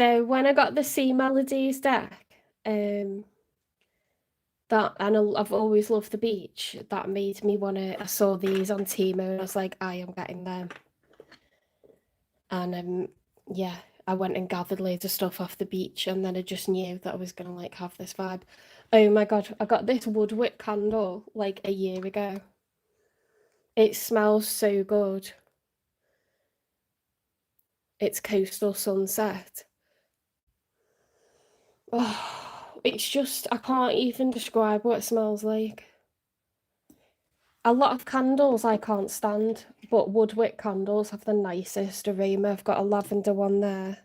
So when I got the Sea Melodies deck, that and I've always loved the beach. That made me wanna. I saw these on Temu and I was like, I am getting them. And yeah, I went and gathered loads of stuff off the beach, and then I just knew that I was gonna like have this vibe. Oh my god, I got this woodwick candle like a year ago. It smells so good. It's Coastal Sunset. Oh, it's just, I can't even describe what it smells like. A lot of candles I can't stand, but woodwick candles have the nicest aroma. I've got a lavender one there.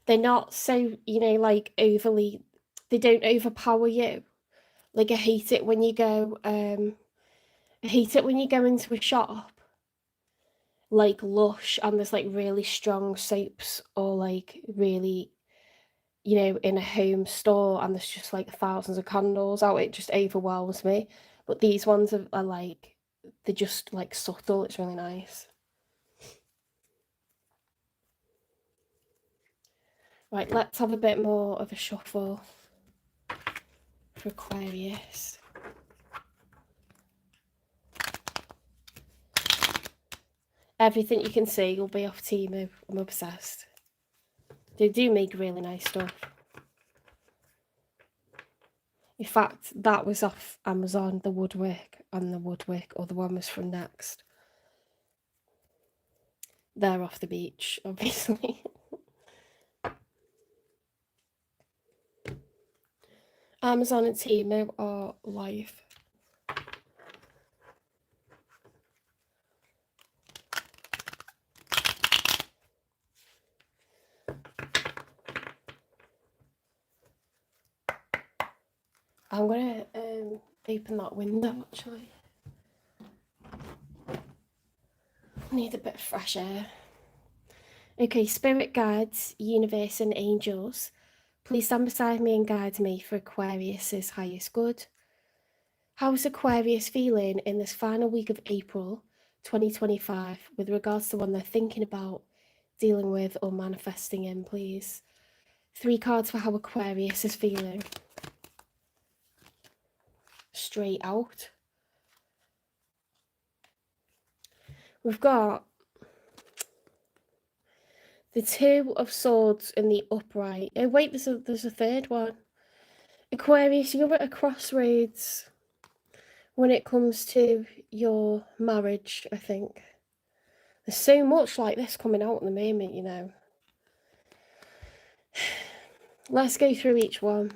They're not so, like overly, they don't overpower you. Like I hate it when you go, into a shop like Lush and there's like really strong soaps, or like really, in a home store and there's just like thousands of candles out. It just overwhelms me. But these ones are like, they're just like subtle. It's really nice. Right, let's have a bit more of a shuffle for Aquarius. Everything you can see will be off Temu. I'm obsessed. They do make really nice stuff. In fact, that was off Amazon, the woodwick, and the woodwick, or the one was from Next. They're off the beach, obviously. Amazon and Temu are live. I'm gonna open that window actually. Need a bit of fresh air. Okay, spirit guides, universe and angels, please stand beside me and guide me for Aquarius's highest good. How is Aquarius feeling in this final week of April 2025 with regards to one they're thinking about, dealing with, or manifesting in, please? 3 cards for how Aquarius is feeling. Straight out. We've got the 2 of Swords in the upright. Oh wait, there's a third one. Aquarius, you're at a crossroads when it comes to your marriage, I think. There's so much like this coming out at the moment, Let's go through each one.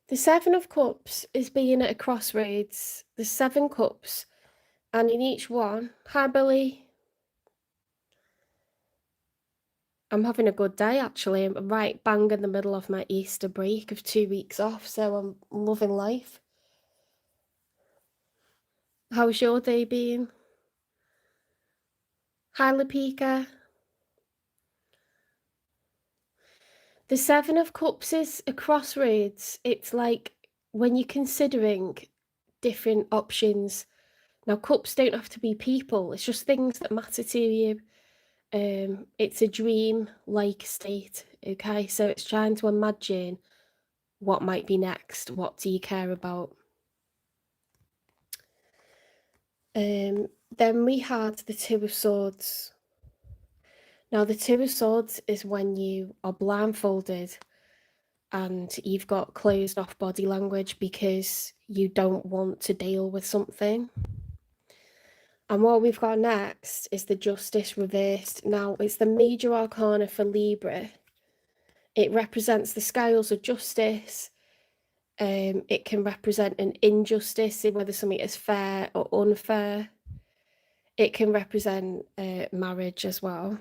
The 7 of Cups is being at a crossroads. The 7 Cups, and in each one, hi Billy. I'm having a good day actually. I'm right bang in the middle of my Easter break of 2 weeks off, so I'm loving life. How's your day been? Hi Lapika. The 7 of Cups is a crossroads. It's like when you're considering different options. Now, cups don't have to be people. It's just things that matter to you. It's a dream-like state, okay? So it's trying to imagine what might be next. What do you care about? Then we had the 2 of Swords. Now, the 2 of Swords is when you are blindfolded and you've got closed off body language because you don't want to deal with something. And what we've got next is the Justice reversed. Now, it's the major arcana for Libra. It represents the scales of justice. It can represent an injustice, whether something is fair or unfair. It can represent marriage as well.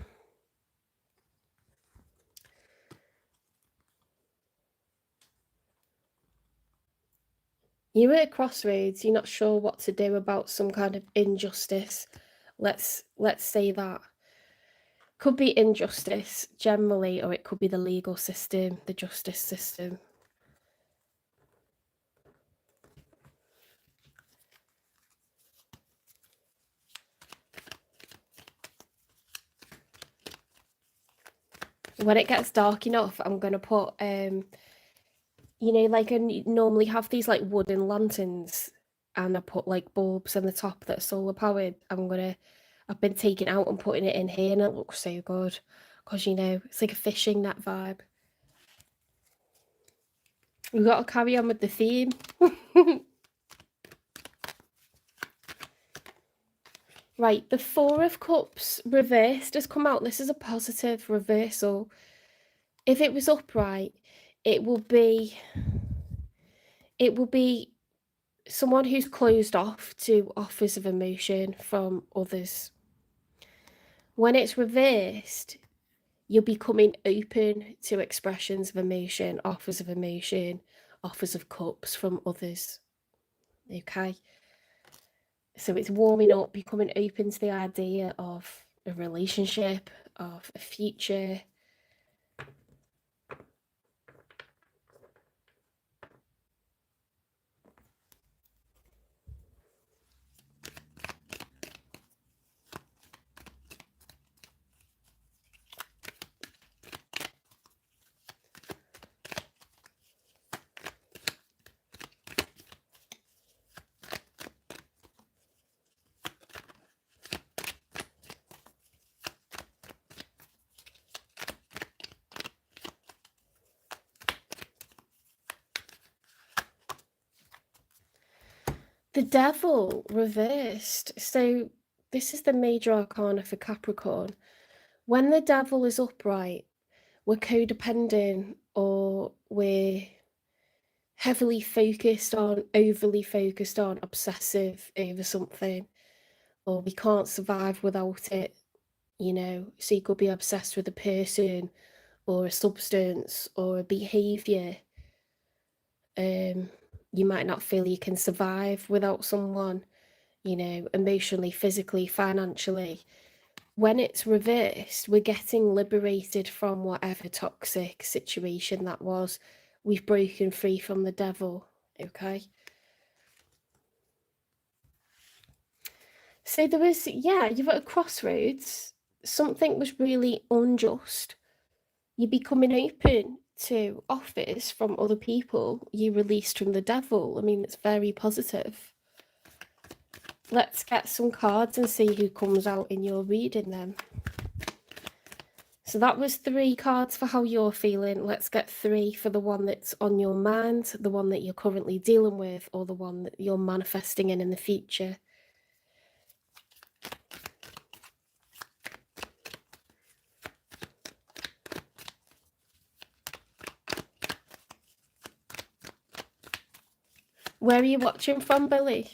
You're at a crossroads. You're not sure what to do about some kind of injustice. Let's say that. Could be injustice generally, or it could be the legal system, the justice system. When it gets dark enough, I'm going to put, you know, like I normally have these like wooden lanterns and I put like bulbs on the top that are solar powered. I've been taking it out and putting it in here and it looks so good because, you know, it's like a fishing net vibe. We've got to carry on with the theme. Right, the Four of Cups reversed has come out. This is a positive reversal. If it was upright, it will be someone who's closed off to offers of emotion from others. When it's reversed, you're becoming open to expressions of emotion, offers of cups from others. Okay? So it's warming up, becoming open to the idea of a relationship, of a future. The Devil reversed. So this is the major arcana for Capricorn. When the Devil is upright, we're codependent or we're heavily focused on, overly focused on, obsessive over something, or we can't survive without it, you know. So you could be obsessed with a person or a substance or a behavior. You might not feel you can survive without someone, you know, emotionally, physically, financially. When it's reversed, we're getting liberated from whatever toxic situation that was. We've broken free from the devil, okay? So there was, yeah, you're at a crossroads. Something was really unjust. You're becoming open to offers from other people you released from the devil. I mean, it's very positive. Let's get some cards and see who comes out in your reading then. So that was 3 cards for how you're feeling. Let's get 3 for the one that's on your mind, the one that you're currently dealing with, or the one that you're manifesting in the future. Where are you watching from, Billy?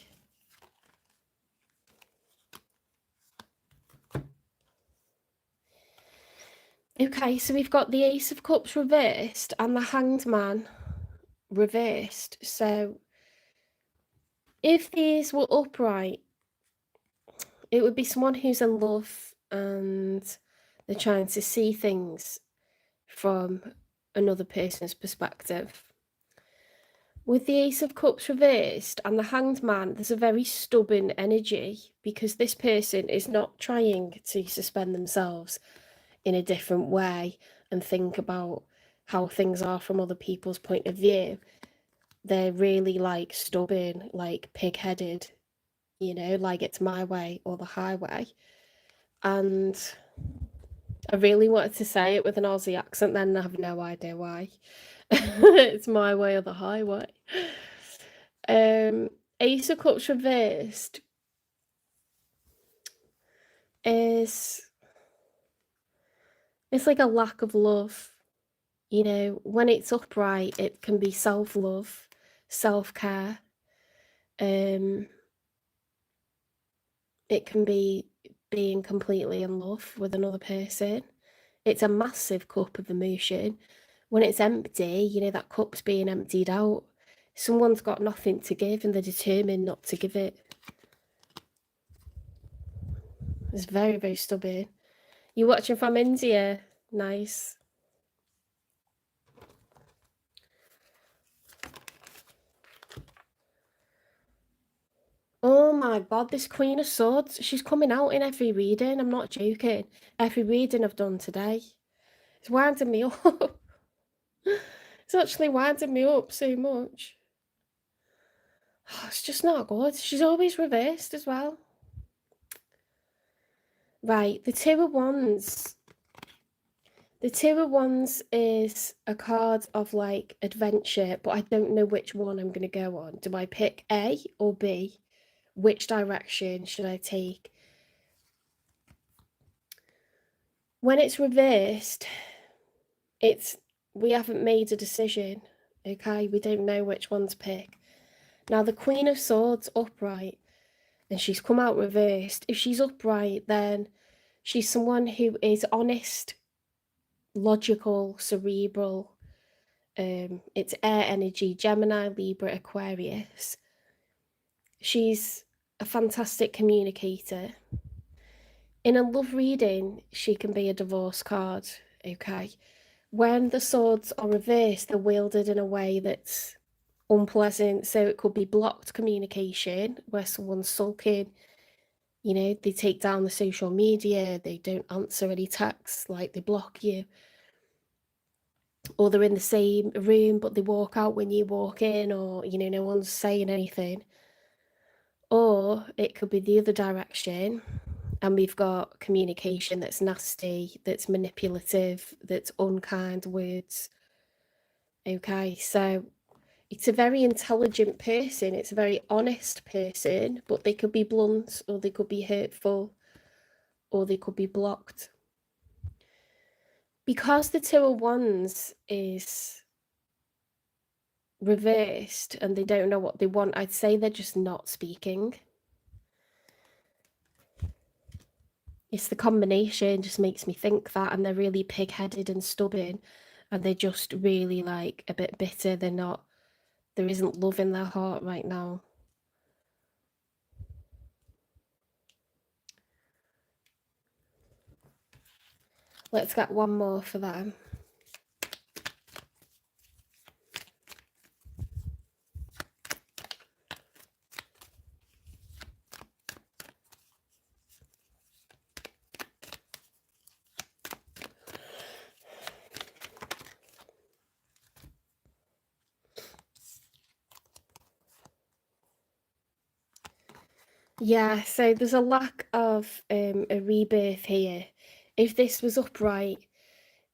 Okay, so we've got the Ace of Cups reversed and the Hanged Man reversed. So if these were upright, it would be someone who's in love and they're trying to see things from another person's perspective. With the Ace of Cups reversed and the Hanged Man, there's a very stubborn energy because this person is not trying to suspend themselves in a different way and think about how things are from other people's point of view. They're really like stubborn, like pig-headed, you know, like it's my way or the highway. And I really wanted to say it with an Aussie accent then, I have no idea why. It's my way or the highway. Ace of Cups reversed is, it's like a lack of love. You know, when it's upright, it can be self-love, self-care. It can be being completely in love with another person. It's a massive cup of emotion. When it's empty, you know, that cup's being emptied out. Someone's got nothing to give and they're determined not to give it. It's very, very stubborn. You're watching from India? Nice. Oh my god, this Queen of Swords, she's coming out in every reading. I'm not joking. Every reading I've done today. It's winding me up. It's actually winding me up so much. Oh, it's just not good. She's always reversed as well. Right, the Two of Wands. The Two of Wands is a card of like adventure, but I don't know which one I'm going to go on. Do I pick A or B? Which direction should I take? When it's reversed, we haven't made a decision, okay? We don't know which one to pick. Now, the Queen of Swords upright, and she's come out reversed. If she's upright, then she's someone who is honest, logical, cerebral. It's air energy, Gemini, Libra, Aquarius. She's a fantastic communicator. In a love reading, she can be a divorce card, okay? When the swords are reversed, they're wielded in a way that's unpleasant. So it could be blocked communication, where someone's sulking, you know, they take down the social media, they don't answer any texts, like they block you. Or they're in the same room, but they walk out when you walk in, or, you know, no one's saying anything. Or it could be the other direction, and we've got communication that's nasty, that's manipulative, that's unkind words. Okay, so it's a very intelligent person, it's a very honest person, but they could be blunt, or they could be hurtful, or they could be blocked. Because the Two of Wands is reversed and they don't know what they want, I'd say they're just not speaking. It's the combination just makes me think that, and they're really pig-headed and stubborn, and they're just really like a bit bitter. There isn't love in their heart right now. Let's get one more for them. Yeah, so there's a lack of a rebirth here. If this was upright,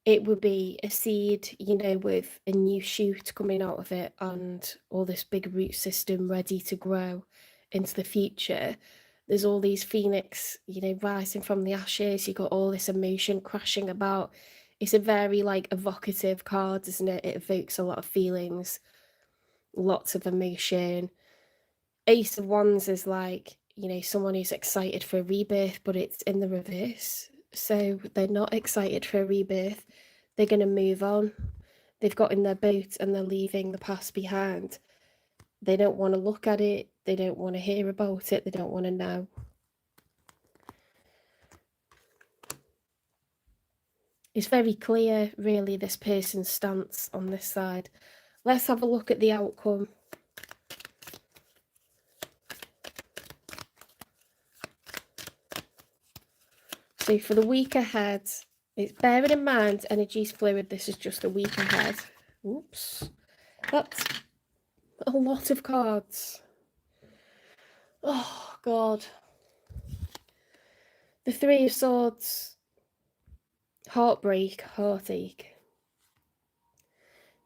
it would be a seed, you know, with a new shoot coming out of it and all this big root system ready to grow into the future. There's all these phoenix, you know, rising from the ashes. You got all this emotion crashing about. It's a very like evocative card, isn't it? It evokes a lot of feelings, lots of emotion. Ace of Wands is like, you know, someone who's excited for a rebirth, but it's in the reverse. So they're not excited for a rebirth. They're going to move on. They've got in their boat and they're leaving the past behind. They don't want to look at it. They don't want to hear about it. They don't want to know. It's very clear, really, this person's stance on this side. Let's have a look at the outcome. So for the week ahead, it's bearing in mind energy's fluid. This is just a week ahead. Oops. That's a lot of cards. Oh, God. The Three of Swords. Heartbreak, heartache.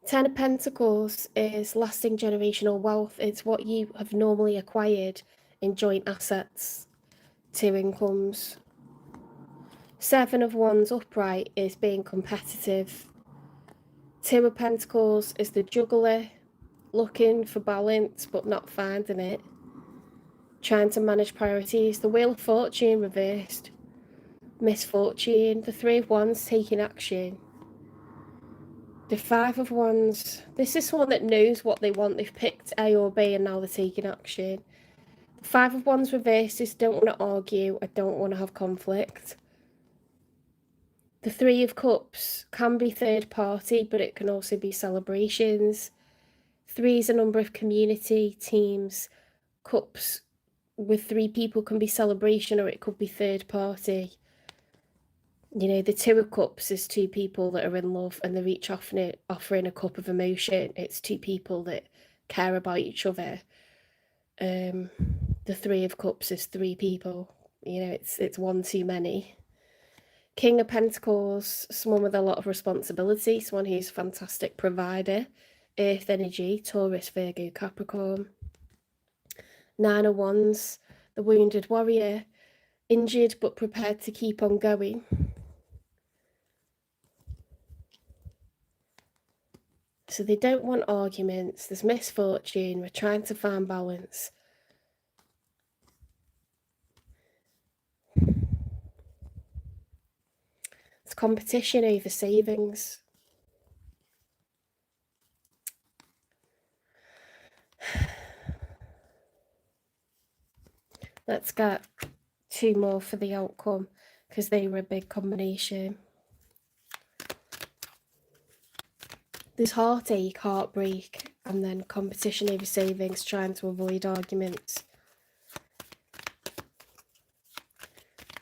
Ten of Pentacles is lasting generational wealth. It's what you have normally acquired in joint assets. Two incomes. Seven of Wands upright is being competitive. Two of Pentacles is the juggler, looking for balance but not finding it. Trying to manage priorities. The Wheel of Fortune reversed. Misfortune. The Three of Wands taking action. The Five of Wands. This is someone that knows what they want. They've picked A or B and now they're taking action. The Five of Wands reversed is don't want to argue. I don't want to have conflict. The Three of Cups can be third party, but it can also be celebrations. Three is a number of community, teams. Cups with three people can be celebration or it could be third party. You know, the Two of Cups is two people that are in love and they're each offering a cup of emotion. It's two people that care about each other. The Three of Cups is three people. You know, it's one too many. King of Pentacles, someone with a lot of responsibility, someone who's a fantastic provider. Earth energy, Taurus, Virgo, Capricorn. Nine of Wands, the wounded warrior, injured but prepared to keep on going. So they don't want arguments, there's misfortune, we're trying to find balance. It's competition over savings. Let's get two more for the outcome because they were a big combination. There's heartache, heartbreak, and then competition over savings, trying to avoid arguments.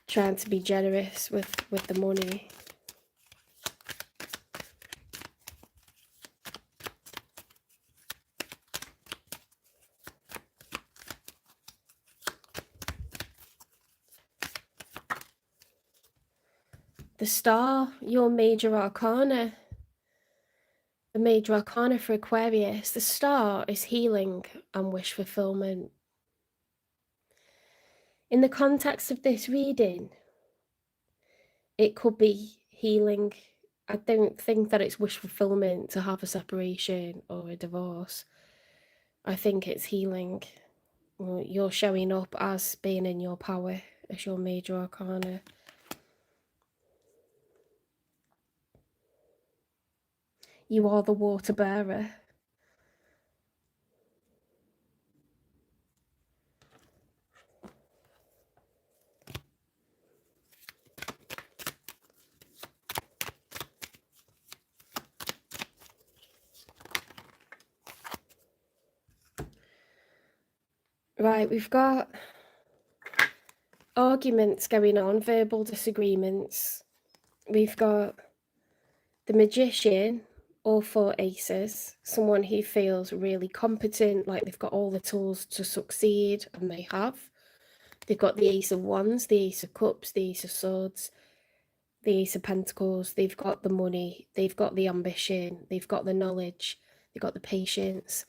Trying to be generous with the money. The Star, your major arcana. The major arcana for Aquarius. The Star is healing and wish fulfillment. In the context of this reading, it could be healing. I don't think that it's wish fulfillment to have a separation or a divorce. I think it's healing. You're showing up as being in your power as your major arcana. You are the water bearer. Right, we've got arguments going on, verbal disagreements. We've got the Magician, all four aces, someone who feels really competent, like they've got all the tools to succeed, and they have. They've got the Ace of Wands, the Ace of Cups, the Ace of Swords, the Ace of Pentacles. They've got the money, they've got the ambition, they've got the knowledge, they've got the patience.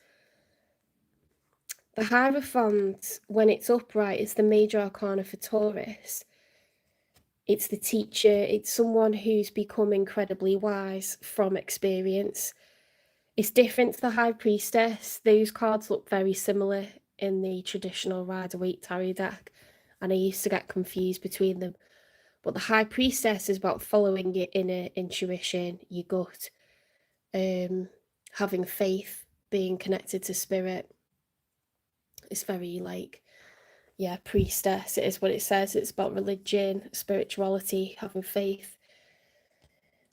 The Hierophant, when it's upright, is the major arcana for Taurus. It's the teacher, it's someone who's become incredibly wise from experience. It's different to the High Priestess. Those cards look very similar in the traditional Rider-Waite tarot deck, and I used to get confused between them. But the High Priestess is about following your inner intuition, your gut, having faith, being connected to spirit. It's very like, yeah, priestess. It is what it says. It's about religion, spirituality, having faith.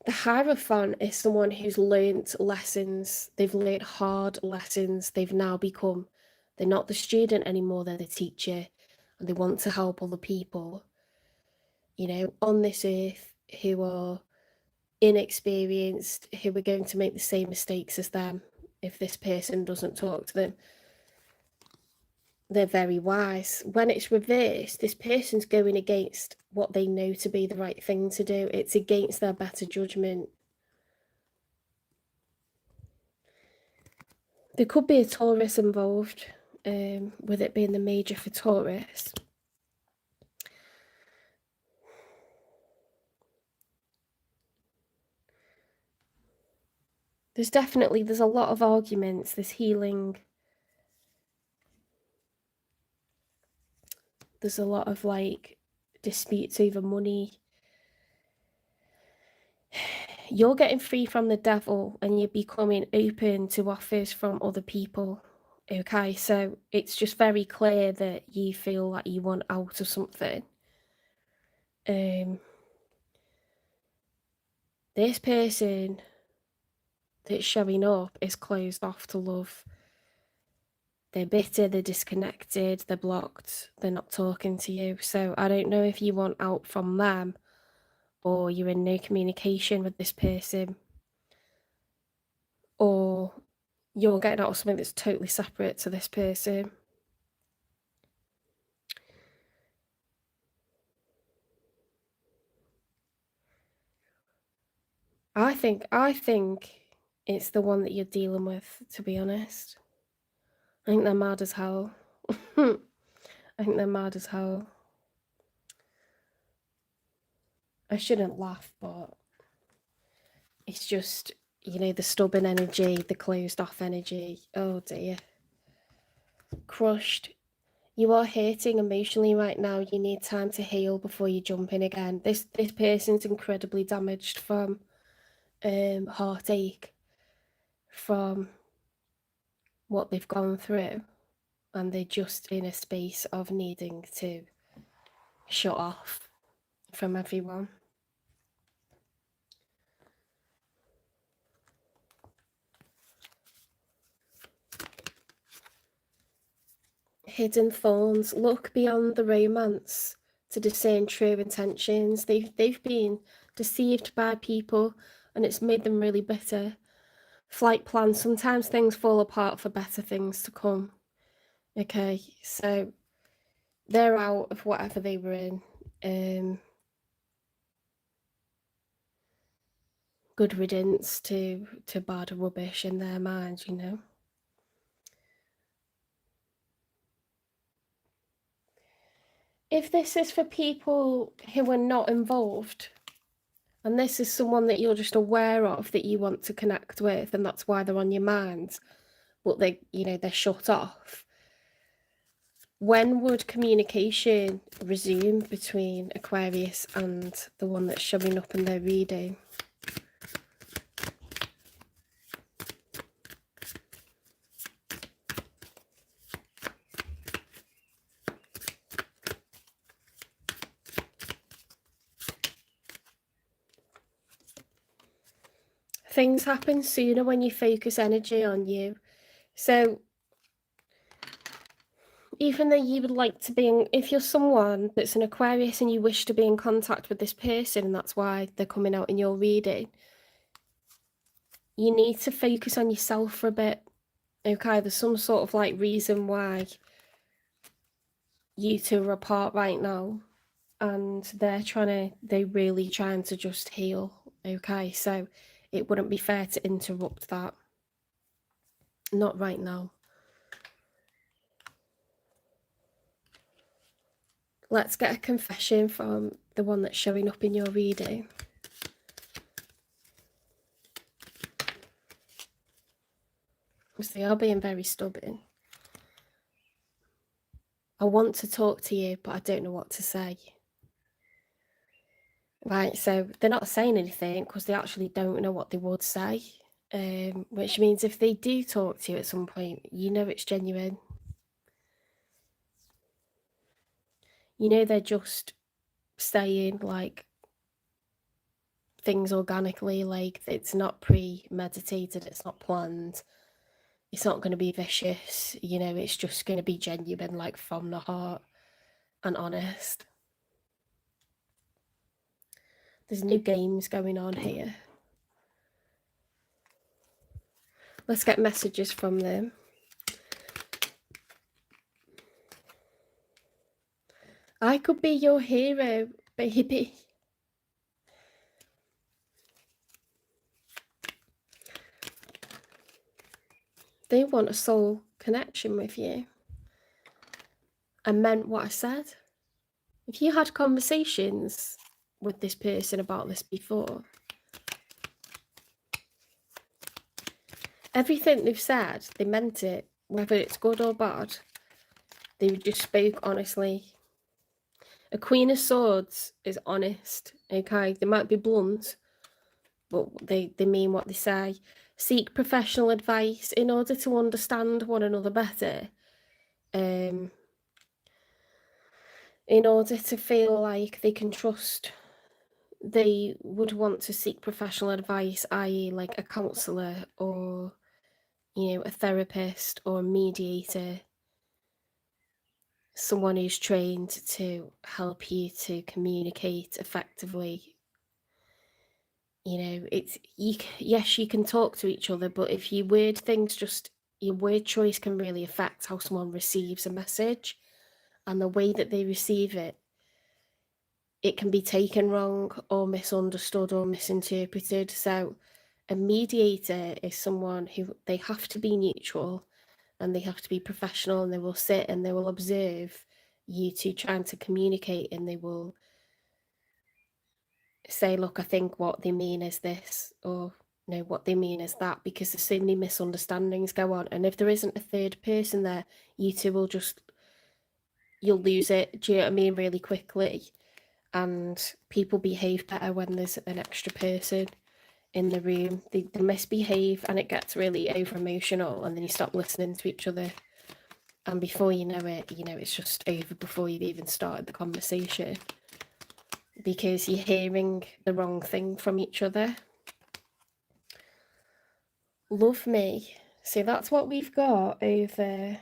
The Hierophant is someone who's learnt lessons. They've learnt hard lessons. They've now become, they're not the student anymore, they're the teacher, and they want to help other people, you know, on this earth who are inexperienced, who are going to make the same mistakes as them if this person doesn't talk to them. They're very wise. When it's reversed, this person's going against what they know to be the right thing to do. It's against their better judgment. There could be a Taurus involved, with it being the major for Taurus. There's a lot of arguments, there's healing. There's a lot of like disputes over money. You're getting free from the devil and you're becoming open to offers from other people. Okay, so it's just very clear that you feel like you want out of something. This person that's showing up is closed off to love. They're bitter, they're disconnected, they're blocked, they're not talking to you. So I don't know if you want out from them or you're in no communication with this person, or you're getting out of something that's totally separate to this person. I think it's the one that you're dealing with, to be honest. I think they're mad as hell. I think they're mad as hell. I shouldn't laugh, but it's just, you know, the stubborn energy, the closed off energy. Oh dear. Crushed. You are hurting emotionally right now. You need time to heal before you jump in again. This person's incredibly damaged from heartache, from what they've gone through, and they're just in a space of needing to shut off from everyone. Hidden thorns. Look beyond the romance to discern true intentions. They've been deceived by people, and it's made them really bitter. Flight plans. Sometimes things fall apart for better things to come. Okay, so they're out of whatever they were in. Good riddance to bad rubbish in their minds, you know. If this is for people who are not involved, and this is someone that you're just aware of that you want to connect with, and that's why they're on your mind, but they, you know, they're shut off, when would communication resume between Aquarius and the one that's showing up in their reading? Things happen sooner when you focus energy on you. So even though you would like to be in, if you're someone that's an Aquarius and you wish to be in contact with this person, and that's why they're coming out in your reading, you need to focus on yourself for a bit. Okay, there's some sort of like reason why you two are apart right now, and they're really trying to just heal. Okay, so it wouldn't be fair to interrupt that. Not right now. Let's get a confession from the one that's showing up in your reading. They are being very stubborn. I want to talk to you, but I don't know what to say. Right, so they're not saying anything because they actually don't know what they would say. Which means if they do talk to you at some point, you know it's genuine. You know they're just saying like things organically, like it's not premeditated, it's not planned, it's not going to be vicious, you know, it's just going to be genuine, like from the heart and honest. There's no games going on here. Let's get messages from them. I could be your hero, baby. They want a soul connection with you. I meant what I said. If you had conversations with this person about this before, everything they've said, they meant it, whether it's good or bad. They just spoke honestly. A Queen of Swords is honest, okay? They might be blunt, but they mean what they say. Seek professional advice in order to understand one another better. In order to feel like they can trust, they would want to seek professional advice, i.e. like a counsellor or, you know, a therapist or a mediator, someone who's trained to help you to communicate effectively You know, yes, you can talk to each other, but if you word things, just your word choice can really affect how someone receives a message, and the way that they receive it, it can be taken wrong or misunderstood or misinterpreted. So a mediator is someone who, they have to be neutral and they have to be professional, and they will sit and they will observe you two trying to communicate, and they will say, look, I think what they mean is this, or no, what they mean is that, because there's so many misunderstandings go on. And if there isn't a third person there, you two will just, you'll lose it, do you know what I mean, really quickly. And people behave better when there's an extra person in the room. They misbehave and it gets really over emotional, and then you stop listening to each other. And before you know it, you know, it's just over before you've even started the conversation, because you're hearing the wrong thing from each other. Love me. So that's what we've got over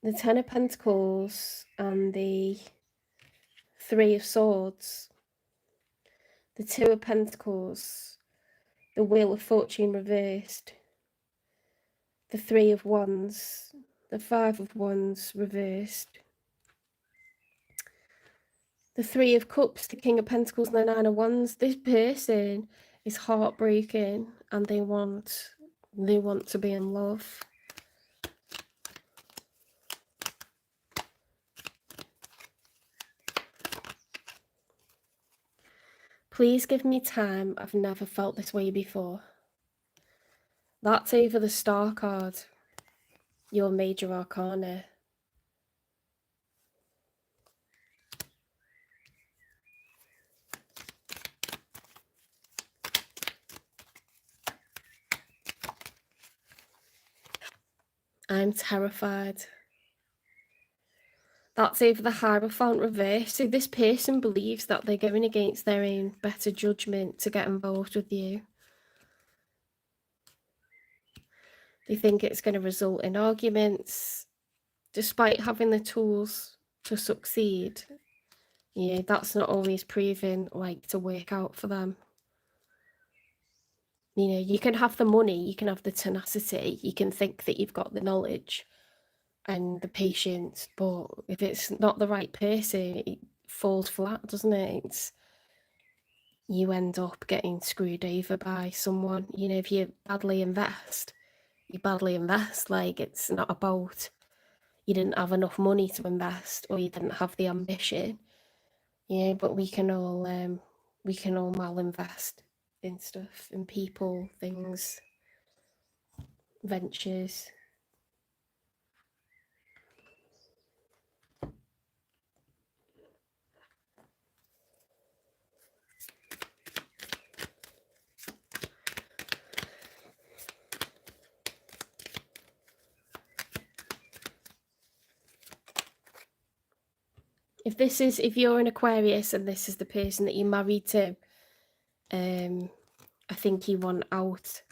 the Ten of Pentacles and the Three of Swords. The Two of Pentacles, the Wheel of Fortune reversed, the Three of Wands, the Five of Wands reversed, the Three of Cups, the King of Pentacles, and the Nine of Wands. This person is heartbroken and they want to be in love. Please give me time. I've never felt this way before. That's over the Star card, your major arcana. I'm terrified. That's over the Hierophant reverse. So this person believes that they're going against their own better judgment to get involved with you. They think it's going to result in arguments, despite having the tools to succeed. Yeah, that's not always proven like to work out for them. You know, you can have the money, you can have the tenacity, you can think that you've got the knowledge and the patience, but if it's not the right person, it falls flat, doesn't it? You end up getting screwed over by someone. You know, if you badly invest, like, it's not about you didn't have enough money to invest or you didn't have the ambition. Yeah, but we can all malinvest in stuff, in people, things, ventures. If you're an Aquarius and this is the person that you're married to, I think you want out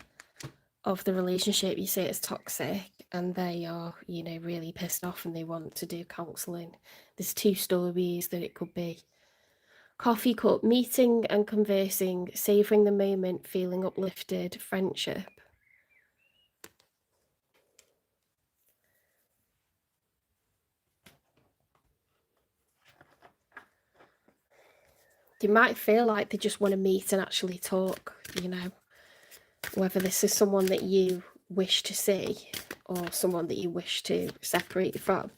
of the relationship. You say it's toxic and they are, you know, really pissed off and they want to do counselling. There's two stories that it could be. Coffee cup, meeting and conversing, savouring the moment, feeling uplifted, friendship. They might feel like they just want to meet and actually talk, you know, whether this is someone that you wish to see or someone that you wish to separate from.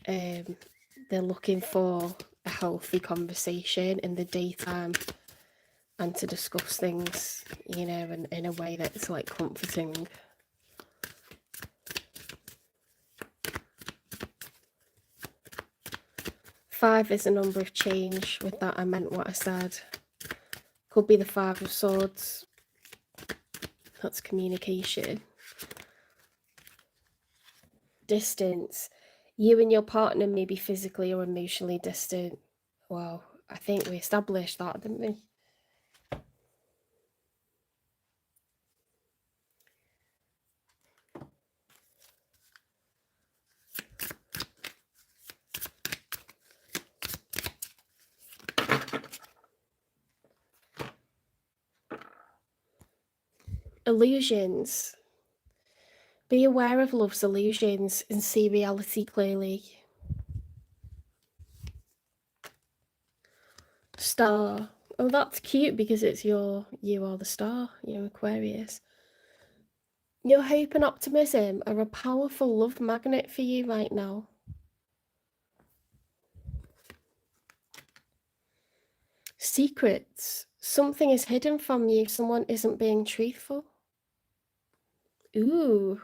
They're looking for a healthy conversation in the daytime and to discuss things, you know, in a way that's like comforting. Five is a number of change. With that, I meant what I said. Could be the Five of Swords. That's communication. Distance. You and your partner may be physically or emotionally distant. Well, I think we established that, didn't we? Illusions. Be aware of love's illusions and see reality clearly. Star. Oh, that's cute because it's you are the star, Aquarius. Your hope and optimism are a powerful love magnet for you right now. Secrets. Something is hidden from you. Someone isn't being truthful. Ooh.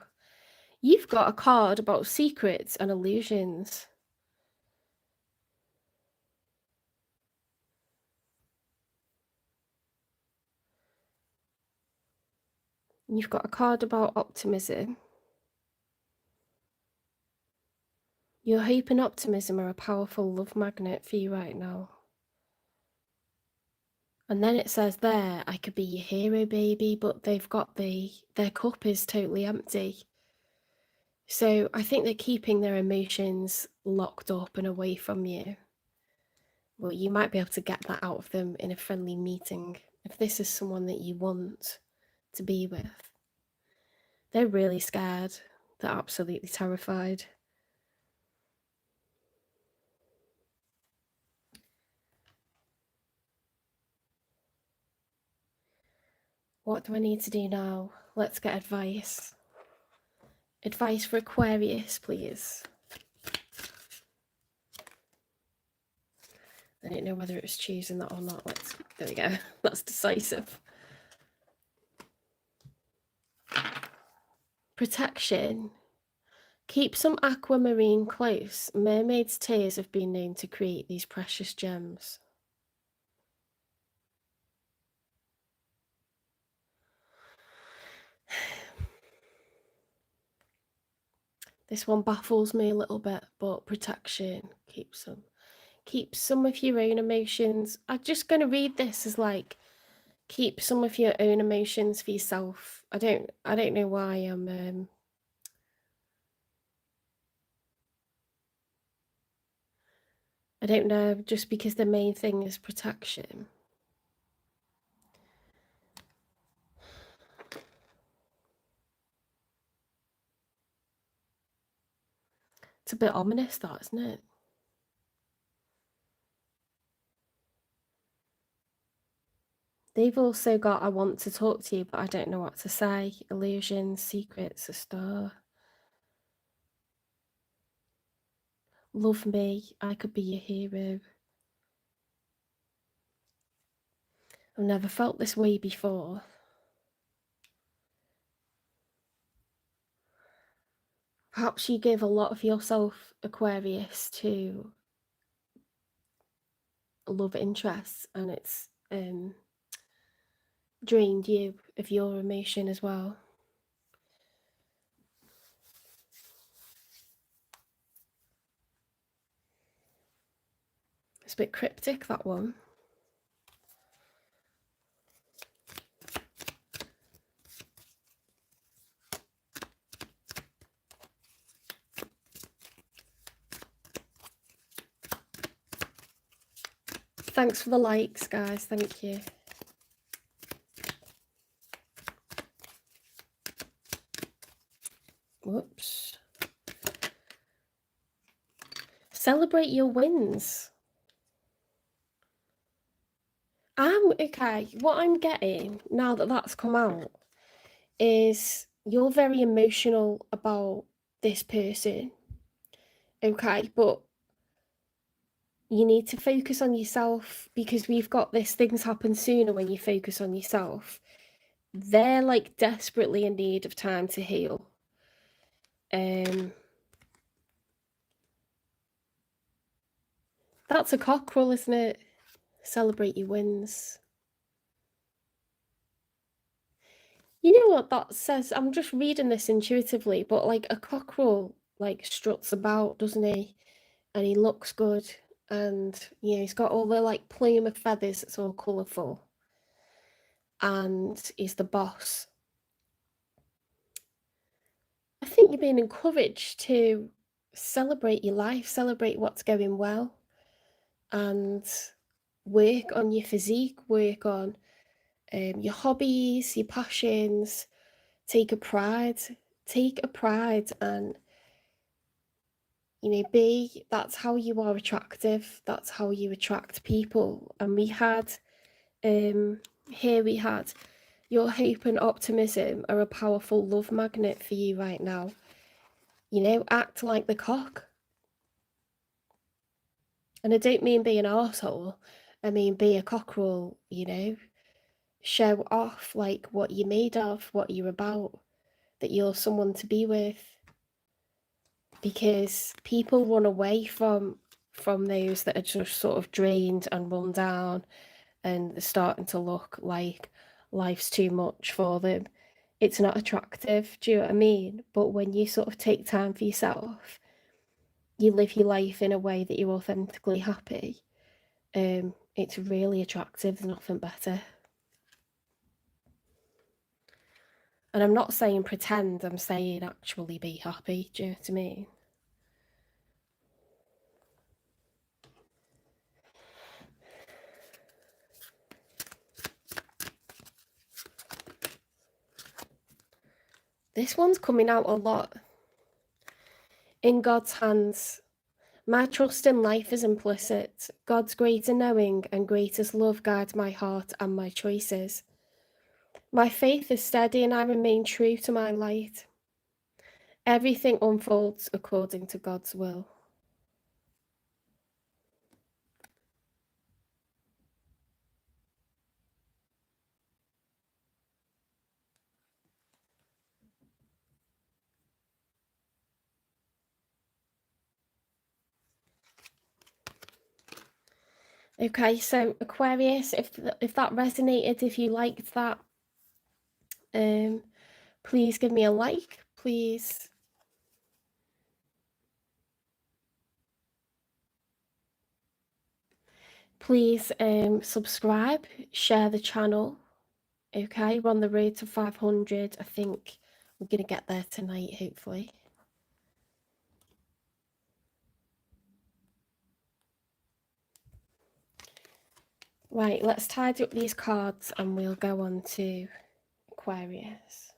You've got a card about secrets and illusions. You've got a card about optimism. Your hope and optimism are a powerful love magnet for you right now. And then it says there, I could be your hero, baby, but they've got their cup is totally empty. So I think they're keeping their emotions locked up and away from you. Well, you might be able to get that out of them in a friendly meeting if this is someone that you want to be with. They're really scared. They're absolutely terrified. What do I need to do now? Let's get advice. Advice for Aquarius, please. I don't know whether it was choosing that or not. There we go. That's decisive. Protection. Keep some aquamarine close. Mermaids' tears have been known to create these precious gems. This one baffles me a little bit, but protection. Keep some of your own emotions. I'm just going to read this as like, keep some of your own emotions for yourself. I don't know why I'm I don't know, just because the main thing is protection. It's a bit ominous, that, isn't it? They've also got I want to talk to you, but I don't know what to say. Illusions, secrets, a star. Love me, I could be your hero. I've never felt this way before. Perhaps you give a lot of yourself, Aquarius, to love interests, and it's drained you of your emotion as well. It's a bit cryptic, that one. Thanks for the likes, guys. Thank you. Whoops. Celebrate your wins. Okay. What I'm getting now that that's come out is you're very emotional about this person. Okay, but you need to focus on yourself, because we've got this, things happen sooner when you focus on yourself. They're like desperately in need of time to heal. That's a cockerel, isn't it? Celebrate your wins. You know what that says? I'm just reading this intuitively, but like a cockerel like struts about, doesn't he? And he looks good, and he's got all the like plume of feathers. It's all colourful, and he's the boss. I think you're being encouraged to celebrate your life, celebrate what's going well, and work on your physique, work on your hobbies, your passions, take a pride and, you know, that's how you are attractive, that's how you attract people. And we had, here we had, your hope and optimism are a powerful love magnet for you right now. You know, act like the cock. And I don't mean be an arsehole, I mean be a cockerel, you know. Show off like what you're made of, what you're about, that you're someone to be with. Because people run away from those that are just sort of drained and run down and they're starting to look like life's too much for them. It's not attractive, do you know what I mean? But when you sort of take time for yourself, you live your life in a way that you're authentically happy, it's really attractive. There's nothing better. And I'm not saying pretend, I'm saying actually be happy, do you know what I mean? This one's coming out a lot. In God's hands. My trust in life is implicit. God's greater knowing and greatest love guides my heart and my choices. My faith is steady and I remain true to my light. Everything unfolds according to God's will. Okay, so Aquarius, if that resonated, if you liked that, please give me a like, please. Please subscribe, share the channel. Okay, we're on the road to 500. I think we're going to get there tonight, hopefully. Right, let's tidy up these cards and we'll go on to Aquarius.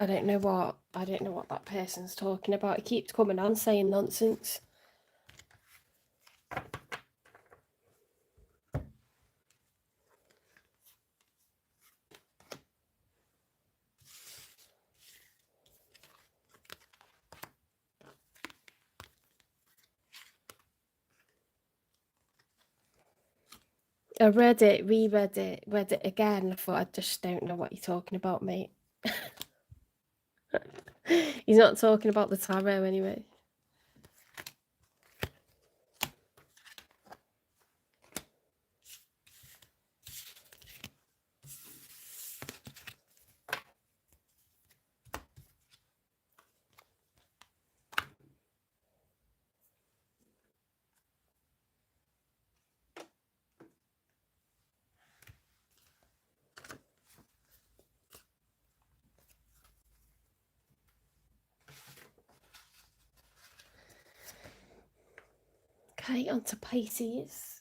I don't know what that person's talking about. It keeps coming on saying nonsense. I read it, reread it, read it again. I thought, I just don't know what you're talking about, mate. He's not talking about the tarot anyway. Okay, on to Pisces.